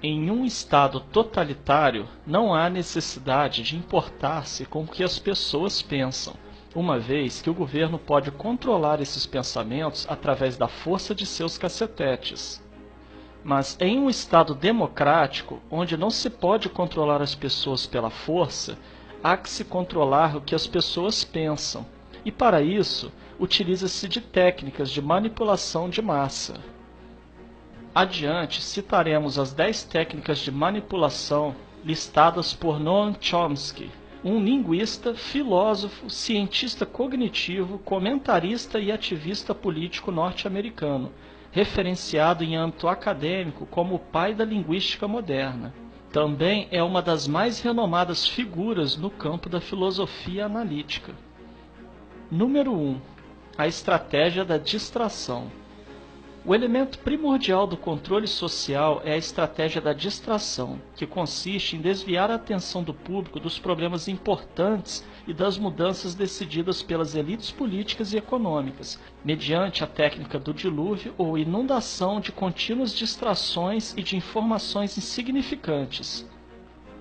Em um estado totalitário, não há necessidade de importar-se com o que as pessoas pensam, uma vez que o governo pode controlar esses pensamentos através da força de seus cacetetes. Mas em um estado democrático, onde não se pode controlar as pessoas pela força, há que se controlar o que as pessoas pensam, e para isso, utiliza-se de técnicas de manipulação de massa. Adiante, citaremos as 10 técnicas de manipulação listadas por Noam Chomsky, um linguista, filósofo, cientista cognitivo, comentarista e ativista político norte-americano, referenciado em âmbito acadêmico como o pai da linguística moderna. Também é uma das mais renomadas figuras no campo da filosofia analítica. Número 1. A estratégia da distração. O elemento primordial do controle social é a estratégia da distração, que consiste em desviar a atenção do público dos problemas importantes e das mudanças decididas pelas elites políticas e econômicas, mediante a técnica do dilúvio ou inundação de contínuas distrações e de informações insignificantes.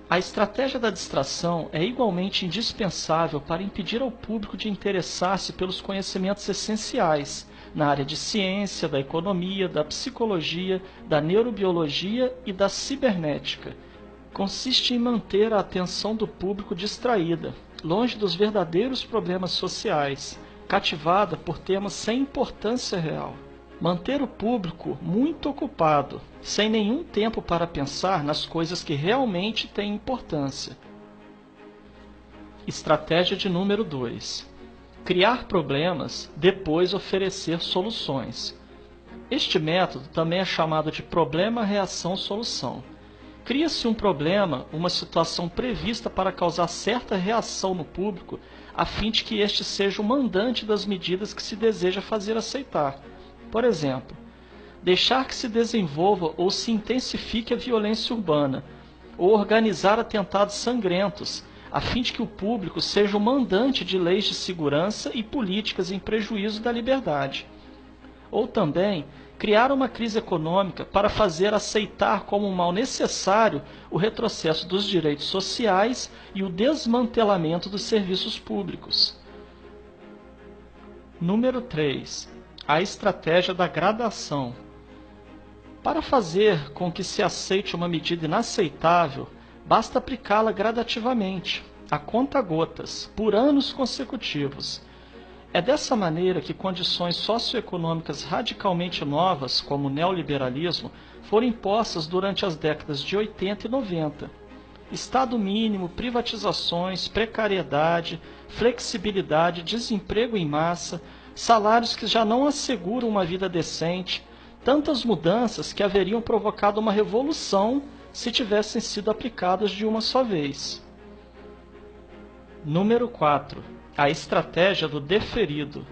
A estratégia da distração é igualmente indispensável para impedir ao público de interessar-se pelos conhecimentos essenciais, na área de ciência, da economia, da psicologia, da neurobiologia e da cibernética. Consiste em manter a atenção do público distraída, longe dos verdadeiros problemas sociais, cativada por temas sem importância real. Manter o público muito ocupado, sem nenhum tempo para pensar nas coisas que realmente têm importância. Estratégia de número 2. Criar problemas, depois oferecer soluções. Este método também é chamado de problema-reação-solução. Cria-se um problema, uma situação prevista para causar certa reação no público, a fim de que este seja o mandante das medidas que se deseja fazer aceitar. Por exemplo, deixar que se desenvolva ou se intensifique a violência urbana, ou organizar atentados sangrentos, a fim de que o público seja o mandante de leis de segurança e políticas em prejuízo da liberdade. Ou também, criar uma crise econômica para fazer aceitar como um mal necessário o retrocesso dos direitos sociais e o desmantelamento dos serviços públicos. Número 3. A estratégia da gradação. Para fazer com que se aceite uma medida inaceitável, basta aplicá-la gradativamente, a conta-gotas, por anos consecutivos. É dessa maneira que condições socioeconômicas radicalmente novas, como o neoliberalismo, foram impostas durante as décadas de 80 e 90. Estado mínimo, privatizações, precariedade, flexibilidade, desemprego em massa, salários que já não asseguram uma vida decente, tantas mudanças que haveriam provocado uma revolução se tivessem sido aplicadas de uma só vez. Número 4. A estratégia do deferido.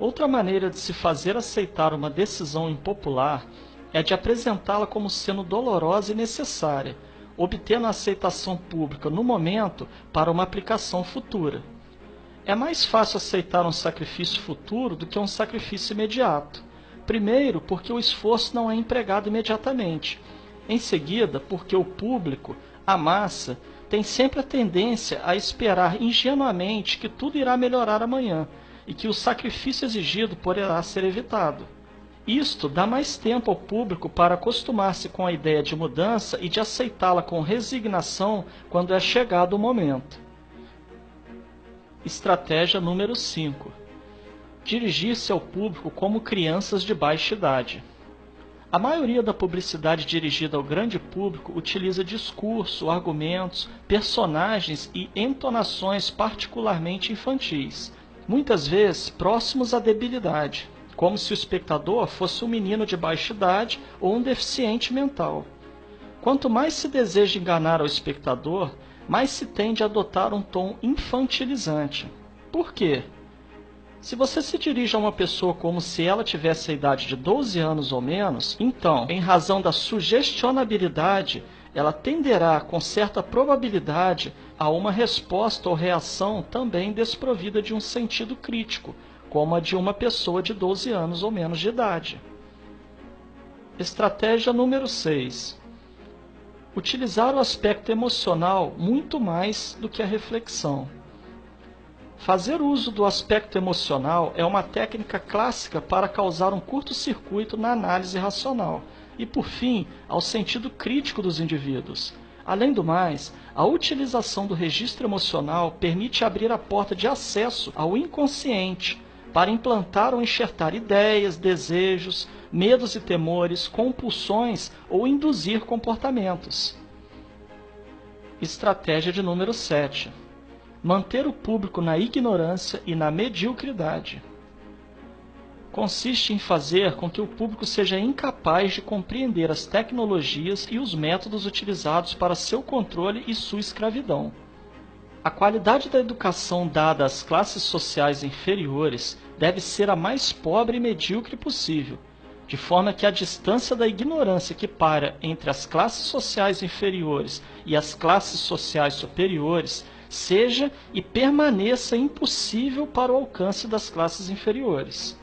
Outra maneira de se fazer aceitar uma decisão impopular é de apresentá-la como sendo dolorosa e necessária, obtendo a aceitação pública no momento para uma aplicação futura. É mais fácil aceitar um sacrifício futuro do que um sacrifício imediato. Primeiro, porque o esforço não é empregado imediatamente. Em seguida, porque o público, a massa, tem sempre a tendência a esperar ingenuamente que tudo irá melhorar amanhã e que o sacrifício exigido poderá ser evitado. Isto dá mais tempo ao público para acostumar-se com a ideia de mudança e de aceitá-la com resignação quando é chegado o momento. Estratégia número 5. Dirigir-se ao público como crianças de baixa idade. A maioria da publicidade dirigida ao grande público utiliza discurso, argumentos, personagens e entonações particularmente infantis, muitas vezes próximos à debilidade, como se o espectador fosse um menino de baixa idade ou um deficiente mental. Quanto mais se deseja enganar ao espectador, mais se tende a adotar um tom infantilizante. Por quê? Se você se dirige a uma pessoa como se ela tivesse a idade de 12 anos ou menos, então, em razão da sugestionabilidade, ela tenderá, com certa probabilidade, a uma resposta ou reação também desprovida de um sentido crítico, como a de uma pessoa de 12 anos ou menos de idade. Estratégia número 6. Utilizar o aspecto emocional muito mais do que a reflexão. Fazer uso do aspecto emocional é uma técnica clássica para causar um curto-circuito na análise racional e, por fim, ao sentido crítico dos indivíduos. Além do mais, a utilização do registro emocional permite abrir a porta de acesso ao inconsciente para implantar ou enxertar ideias, desejos, medos e temores, compulsões ou induzir comportamentos. Estratégia de número 7. Manter o público na ignorância e na mediocridade. Consiste em fazer com que o público seja incapaz de compreender as tecnologias e os métodos utilizados para seu controle e sua escravidão. A qualidade da educação dada às classes sociais inferiores deve ser a mais pobre e medíocre possível, de forma que a distância da ignorância que paira entre as classes sociais inferiores e as classes sociais superiores seja e permaneça impossível para o alcance das classes inferiores.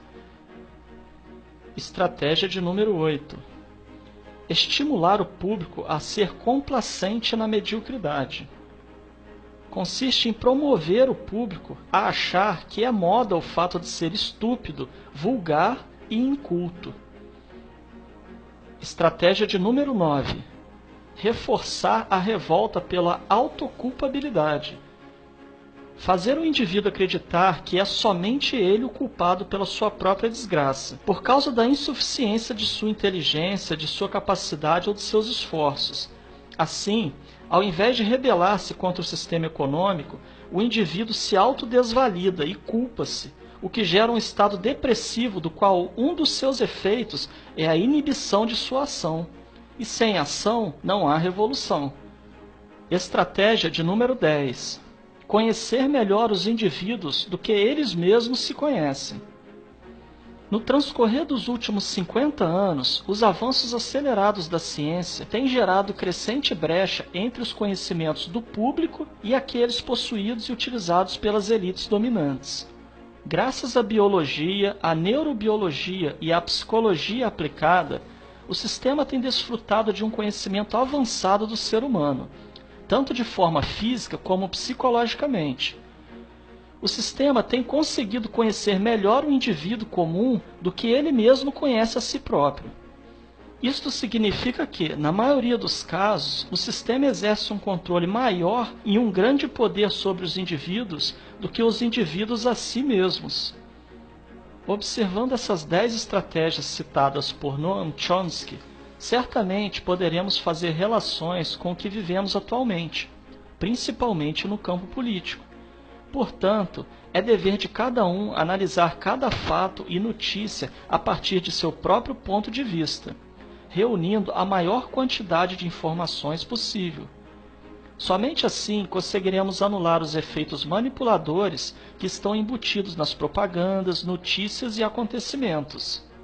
Estratégia de número 8. Estimular o público a ser complacente na mediocridade. Consiste em promover o público a achar que é moda o fato de ser estúpido, vulgar e inculto. Estratégia de número 9. Reforçar a revolta pela autoculpabilidade. Fazer o indivíduo acreditar que é somente ele o culpado pela sua própria desgraça, por causa da insuficiência de sua inteligência, de sua capacidade ou de seus esforços. Assim, ao invés de rebelar-se contra o sistema econômico, o indivíduo se autodesvalida e culpa-se, o que gera um estado depressivo do qual um dos seus efeitos é a inibição de sua ação. E sem ação não há revolução. Estratégia de número 10. Conhecer melhor os indivíduos do que eles mesmos se conhecem. No transcorrer dos últimos 50 anos, os avanços acelerados da ciência têm gerado crescente brecha entre os conhecimentos do público e aqueles possuídos e utilizados pelas elites dominantes. Graças à biologia, à neurobiologia e à psicologia aplicada, o sistema tem desfrutado de um conhecimento avançado do ser humano, tanto de forma física como psicologicamente. O sistema tem conseguido conhecer melhor o indivíduo comum do que ele mesmo conhece a si próprio. Isto significa que, na maioria dos casos, o sistema exerce um controle maior e um grande poder sobre os indivíduos do que os indivíduos a si mesmos. Observando essas 10 estratégias citadas por Noam Chomsky, certamente poderemos fazer relações com o que vivemos atualmente, principalmente no campo político. Portanto, é dever de cada um analisar cada fato e notícia a partir de seu próprio ponto de vista, reunindo a maior quantidade de informações possível. Somente assim conseguiremos anular os efeitos manipuladores que estão embutidos nas propagandas, notícias e acontecimentos.